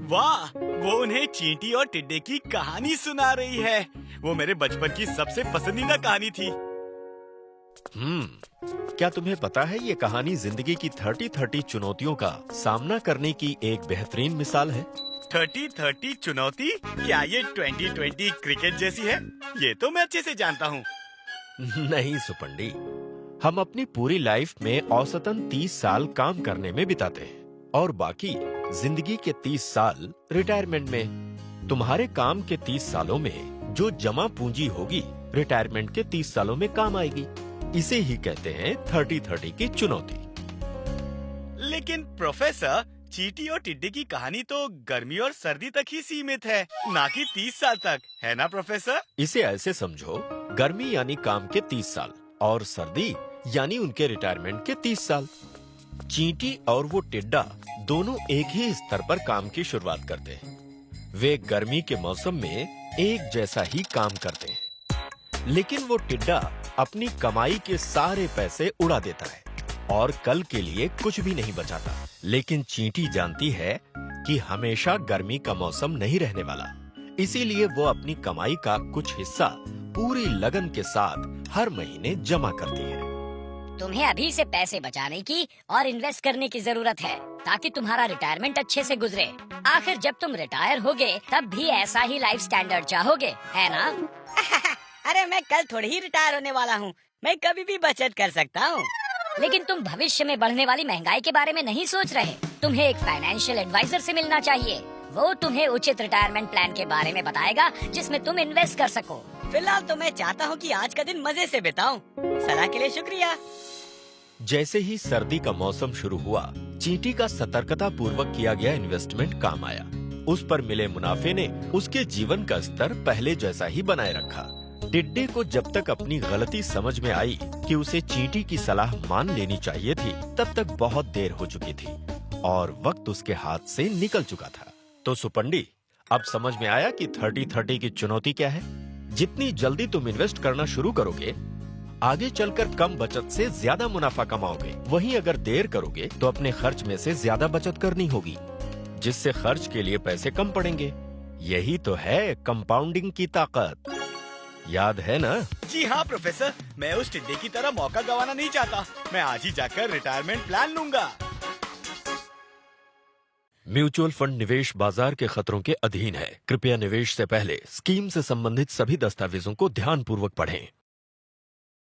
वाह, वो उन्हें चींटी और टिड्डे की कहानी सुना रही है। वो मेरे बचपन की सबसे पसंदीदा कहानी थी। क्या तुम्हें पता है ये कहानी जिंदगी की 30-30 चुनौतियों का सामना करने की एक बेहतरीन मिसाल है। 30-30 चुनौती? क्या ये 20-20 क्रिकेट जैसी है? ये तो मैं अच्छे से जानता हूँ। नहीं सुपंडी, हम अपनी पूरी लाइफ में औसतन 30 साल काम करने में बिताते हैं और बाकी जिंदगी के 30 साल रिटायरमेंट में। तुम्हारे काम के 30 सालों में जो जमा पूंजी होगी रिटायरमेंट के 30 सालों में काम आएगी। इसे ही कहते हैं 30-30 की चुनौती। लेकिन प्रोफेसर, चींटी और टिड्डे की कहानी तो गर्मी और सर्दी तक ही सीमित है, ना कि 30 साल तक, है ना प्रोफेसर? इसे ऐसे समझो, गर्मी यानी काम के 30 साल और सर्दी यानी उनके रिटायरमेंट के 30 साल। चींटी और वो टिड्डा दोनों एक ही स्तर पर काम की शुरुआत करते हैं। वे गर्मी के मौसम में एक जैसा ही काम करते हैं, लेकिन वो टिड्डा अपनी कमाई के सारे पैसे उड़ा देता है और कल के लिए कुछ भी नहीं बचाता। लेकिन चींटी जानती है कि हमेशा गर्मी का मौसम नहीं रहने वाला, इसीलिए वो अपनी कमाई का कुछ हिस्सा पूरी लगन के साथ हर महीने जमा करती है। तुम्हें अभी से पैसे बचाने की और इन्वेस्ट करने की जरूरत है ताकि तुम्हारा रिटायरमेंट अच्छे से गुजरे। आखिर जब तुम रिटायर होगे तब भी ऐसा ही लाइफ स्टैंडर्ड चाहोगे, है ना? अरे मैं कल थोड़ी ही रिटायर होने वाला हूँ, मैं कभी भी बचत कर सकता हूँ। लेकिन तुम भविष्य में बढ़ने वाली महंगाई के बारे में नहीं सोच रहे। तुम्हें एक फाइनेंशियल एडवाइजर से मिलना चाहिए। वो तुम्हें उचित रिटायरमेंट प्लान के बारे में बताएगा जिसमें तुम इन्वेस्ट कर सको। फिलहाल तो मैं चाहता हूँ कि आज का दिन मजे से बिताऊं। सलाह के लिए शुक्रिया। जैसे ही सर्दी का मौसम शुरू हुआ, चींटी का सतर्कता पूर्वक किया गया इन्वेस्टमेंट काम आया। उस पर मिले मुनाफे ने उसके जीवन का स्तर पहले जैसा ही बनाए रखा। टिड्डे को जब तक अपनी गलती समझ में आई कि उसे चींटी की सलाह मान लेनी चाहिए थी, तब तक बहुत देर हो चुकी थी और वक्त उसके हाथ से निकल चुका था। तो सुपंडी, अब समझ में आया कि 30-30 की चुनौती क्या है? जितनी जल्दी तुम इन्वेस्ट करना शुरू करोगे, आगे चलकर कम बचत से ज्यादा मुनाफा कमाओगे। वहीं अगर देर करोगे तो अपने खर्च में से ज्यादा बचत करनी होगी, जिससे खर्च के लिए पैसे कम पड़ेंगे। यही तो है कंपाउंडिंग की ताकत। याद है ना? जी हाँ प्रोफेसर, मैं उस टिड्डे की तरह मौका गंवाना नहीं चाहता। मैं आज ही जाकर रिटायरमेंट प्लान लूंगा। म्यूचुअल फंड निवेश बाजार के खतरों के अधीन है। कृपया निवेश से पहले स्कीम से संबंधित सभी दस्तावेजों को ध्यानपूर्वक पढ़ें।